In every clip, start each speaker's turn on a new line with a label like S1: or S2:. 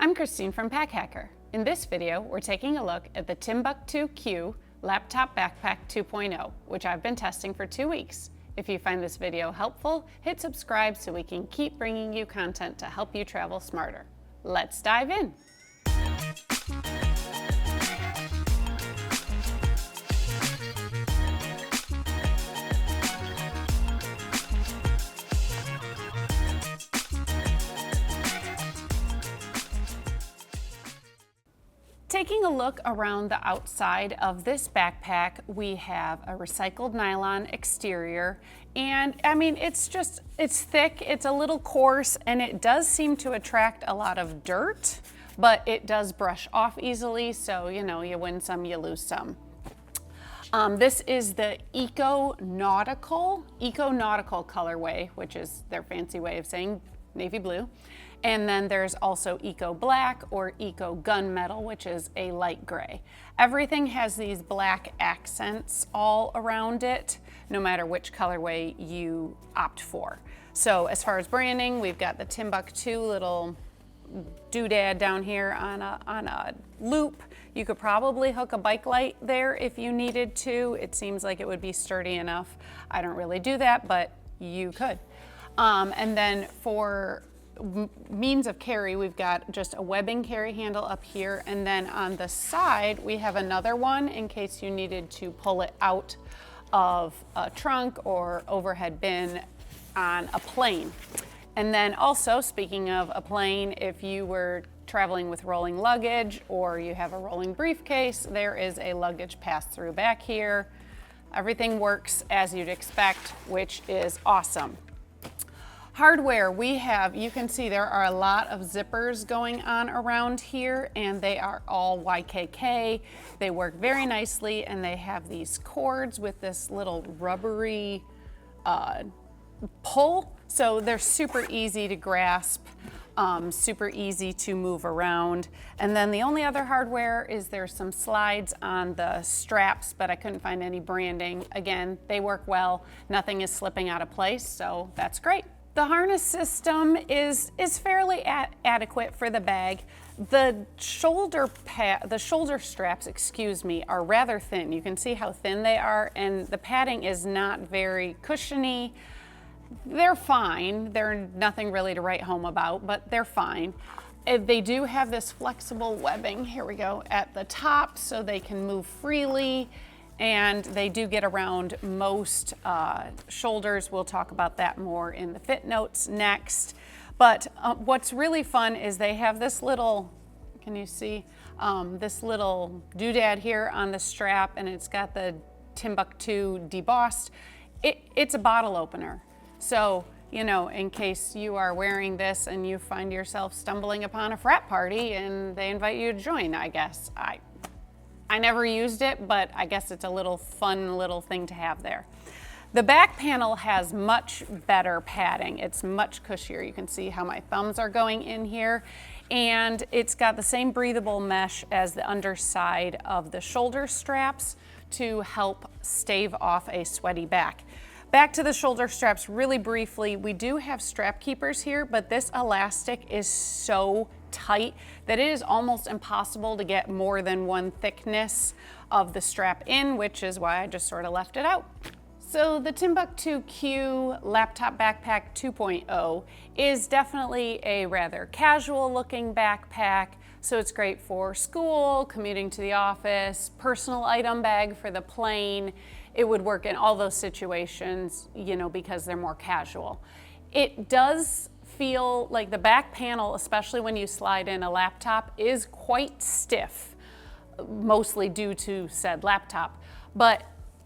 S1: I'm Christine from Pack Hacker. In this video, we're taking a look at the Timbuk2 Q Laptop Backpack 2.0, which I've been testing for 2 weeks. If you find this video helpful, hit subscribe so we can keep bringing you content to help you travel smarter. Let's dive in. Taking a look around the outside of this backpack, we have a recycled nylon exterior, and I mean, it's thick, it's a little coarse, and it does seem to attract a lot of dirt, but it does brush off easily, so you know, you win some, you lose some. This is the Eco Nautical colorway, which is their fancy way of saying navy blue. And then there's also Eco Black or Eco Gunmetal, which is a light gray. Everything has these black accents all around it, no matter which colorway you opt for. So as far as branding, we've got the Timbuk2 little doodad down here on a loop. You could probably hook a bike light there if you needed to. It seems like it would be sturdy enough. I don't really do that, but you could. And then for means of carry, we've got just a webbing carry handle up here, and then on the side we have another one in case you needed to pull it out of a trunk or overhead bin on a plane. And then also, speaking of a plane, if you were traveling with rolling luggage or you have a rolling briefcase, there is a luggage pass-through back here. Everything works as you'd expect, which is awesome. Hardware, you can see there are a lot of zippers going on around here, and they are all YKK. They work very nicely, and they have these cords with this little rubbery pull, so they're super easy to grasp, super easy to move around. And then the only other hardware is there's some slides on the straps, but I couldn't find any branding. Again, they work well. Nothing is slipping out of place, so that's great. The harness system is fairly adequate for the bag. The shoulder straps, excuse me, are rather thin. You can see how thin they are, and the padding is not very cushiony. They're fine. They're nothing really to write home about, but they're fine. They do have this flexible webbing, here we go, at the top, so they can move freely. And they do get around most shoulders. We'll talk about that more in the fit notes next. But what's really fun is they have this little, can you see, this little doodad here on the strap, and it's got the Timbuk2 debossed. It's a bottle opener. So, you know, in case you are wearing this and you find yourself stumbling upon a frat party and they invite you to join, I guess. I never used it, but I guess it's a little fun little thing to have there. The back panel has much better padding. It's much cushier. You can see how my thumbs are going in here. And it's got the same breathable mesh as the underside of the shoulder straps to help stave off a sweaty back. Back to the shoulder straps really briefly. We do have strap keepers here, but this elastic is so tight that it is almost impossible to get more than one thickness of the strap in, which is why I just sort of left it out. So the Timbuk2 Q Laptop Backpack 2.0 is definitely a rather casual looking backpack. So it's great for school, commuting to the office, personal item bag for the plane. It would work in all those situations, you know, because they're more casual. It does feel like the back panel, especially when you slide in a laptop, is quite stiff, mostly due to said laptop. But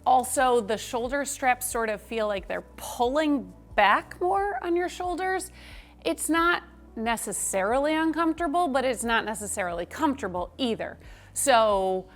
S1: also the shoulder straps sort of feel like they're pulling back more on your shoulders. It's not necessarily uncomfortable, but it's not necessarily comfortable either. So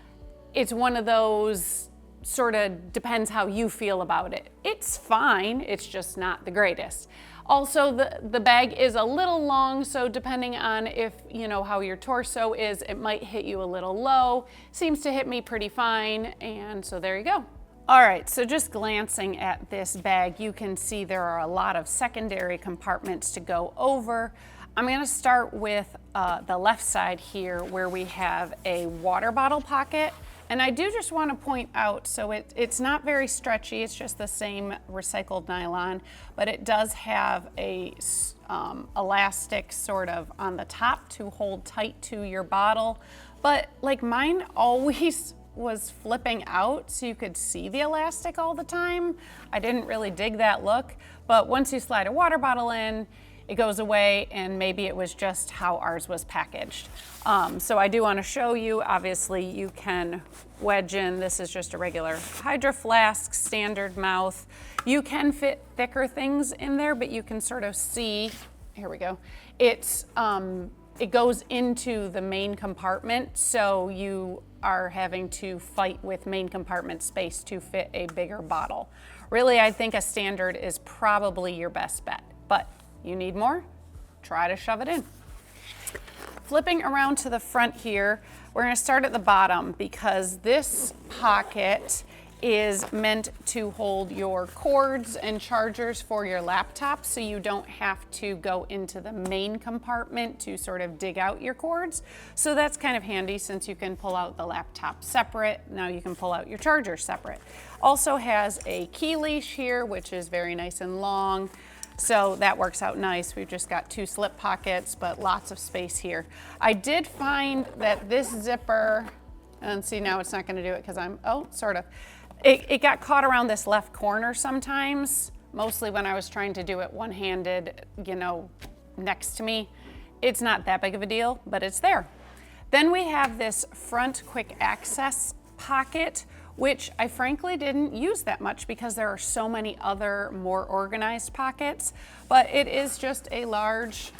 S1: it's one of those, sort of depends how you feel about it. It's fine, it's just not the greatest. Also, the bag is a little long, so depending on if you know how your torso is, it might hit you a little low. Seems to hit me pretty fine, and so there you go. All right, so just glancing at this bag, you can see there are a lot of secondary compartments to go over. I'm gonna start with the left side here where we have a water bottle pocket. And I do just want to point out, so it's not very stretchy, it's just the same recycled nylon, but it does have a elastic sort of on the top to hold tight to your bottle. But like mine always was flipping out so you could see the elastic all the time. I didn't really dig that look, but once you slide a water bottle in, it goes away, and maybe it was just how ours was packaged. So I do want to show you, obviously you can wedge in, this is just a regular Hydro Flask, standard mouth. You can fit thicker things in there, but you can sort of see, here we go, it goes into the main compartment, so you are having to fight with main compartment space to fit a bigger bottle. Really, I think a standard is probably your best bet, but you need more? Try to shove it in. Flipping around to the front here, we're gonna start at the bottom because this pocket is meant to hold your cords and chargers for your laptop so you don't have to go into the main compartment to sort of dig out your cords. So that's kind of handy since you can pull out the laptop separate. Now you can pull out your charger separate. Also has a key leash here, which is very nice and long. So that works out nice. We've just got 2 slip pockets, but lots of space here. I did find that this zipper, and see now it's not gonna do it because sort of. It got caught around this left corner sometimes, mostly when I was trying to do it one-handed, you know, next to me. It's not that big of a deal, but it's there. Then we have this front quick access pocket, which I frankly didn't use that much because there are so many other more organized pockets, but it is just a large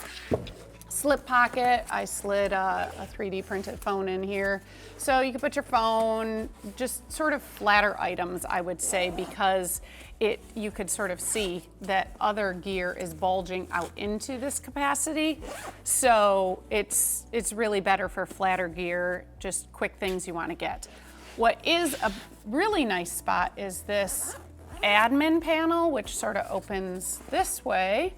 S1: slip pocket. I slid a 3D printed phone in here. So you can put your phone, just sort of flatter items, I would say, because you could sort of see that other gear is bulging out into this capacity. So it's really better for flatter gear, just quick things you want to get. What is a really nice spot is this admin panel, which sort of opens this way.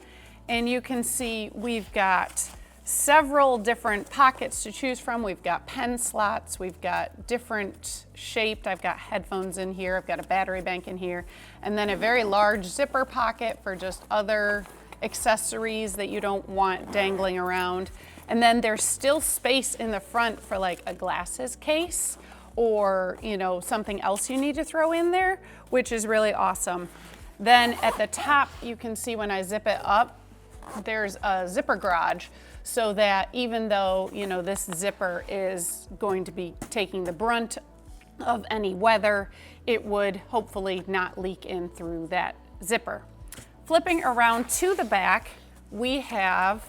S1: And you can see we've got several different pockets to choose from. We've got pen slots, we've got different shaped, I've got headphones in here, I've got a battery bank in here, and then a very large zipper pocket for just other accessories that you don't want dangling around. And then there's still space in the front for like a glasses case, or something else you need to throw in there, which is really awesome. Then at the top, you can see when I zip it up, there's a zipper garage, so that even though this zipper is going to be taking the brunt of any weather, it would hopefully not leak in through that zipper. Flipping around to the back, we have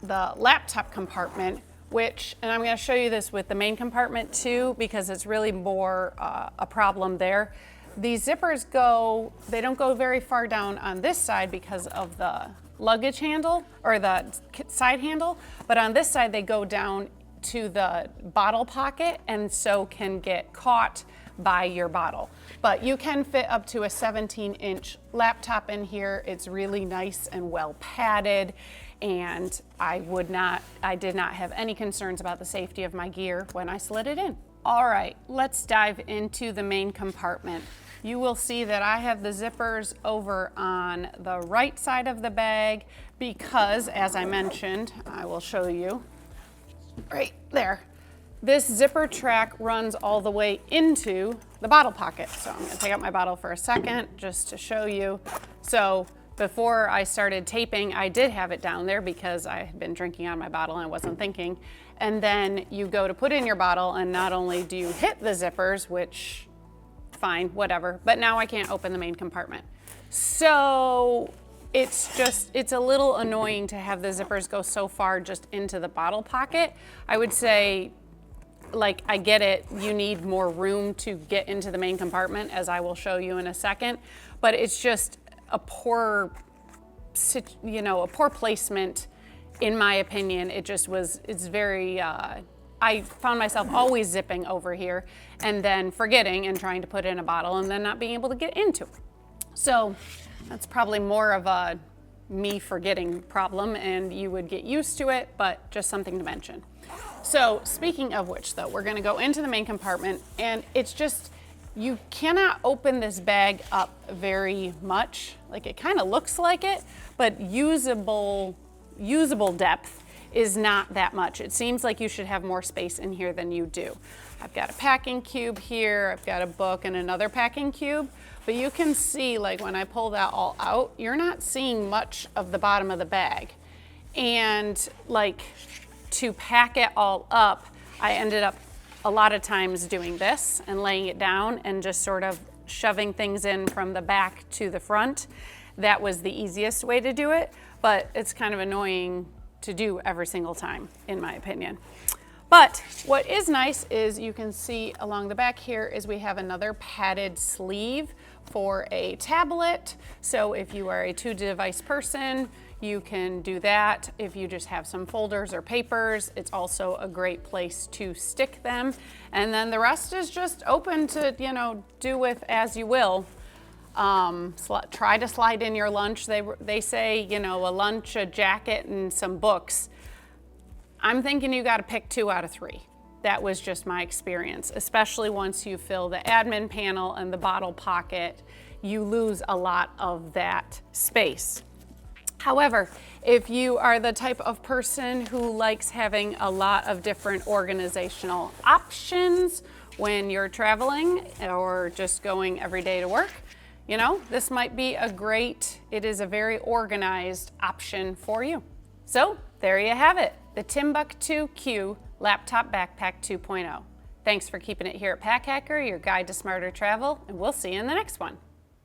S1: the laptop compartment, and I'm going to show you this with the main compartment too, because it's really more a problem there. These zippers they don't go very far down on this side because of the luggage handle or the side handle, but on this side they go down to the bottle pocket and so can get caught by your bottle. But you can fit up to a 17-inch laptop in here. It's really nice and well padded, and I did not have any concerns about the safety of my gear when I slid it in. All right, let's dive into the main compartment. You will see that I have the zippers over on the right side of the bag because, as I mentioned, I will show you right there. This zipper track runs all the way into the bottle pocket. So I'm gonna take out my bottle for a second just to show you. So before I started taping, I did have it down there because I had been drinking out of my bottle and I wasn't thinking. And then you go to put in your bottle, and not only do you hit the zippers, which fine, whatever, but now I can't open the main compartment. So it's a little annoying to have the zippers go so far just into the bottle pocket. I would say, like, I get it, you need more room to get into the main compartment, as I will show you in a second, but it's just a poor placement, in my opinion. It's very, I found myself always zipping over here and then forgetting and trying to put in a bottle and then not being able to get into it. So that's probably more of a me forgetting problem and you would get used to it, but just something to mention. So speaking of which though, we're gonna go into the main compartment, and it's just, you cannot open this bag up very much. Like, it kind of looks like it, but usable depth is not that much. It seems like you should have more space in here than you do. I've got a packing cube here, I've got a book and another packing cube, but you can see, like, when I pull that all out, you're not seeing much of the bottom of the bag. And like, to pack it all up, I ended up a lot of times doing this and laying it down and just sort of shoving things in from the back to the front. That was the easiest way to do it, but it's kind of annoying to do every single time, in my opinion. But what is nice is you can see along the back here is we have another padded sleeve for a tablet. So if you are a 2-device person, you can do that. If you just have some folders or papers, it's also a great place to stick them. And then the rest is just open to, you know, do with as you will. Try to slide in your lunch. They say, you know, a lunch, a jacket, and some books. I'm thinking you got to pick 2 out of 3. That was just my experience, especially once you fill the admin panel and the bottle pocket, you lose a lot of that space. However, if you are the type of person who likes having a lot of different organizational options when you're traveling or just going every day to work, you know, this might be it is a very organized option for you. So there you have it, the Timbuk2 Q Laptop Backpack 2.0. Thanks for keeping it here at Pack Hacker, your guide to smarter travel, and we'll see you in the next one.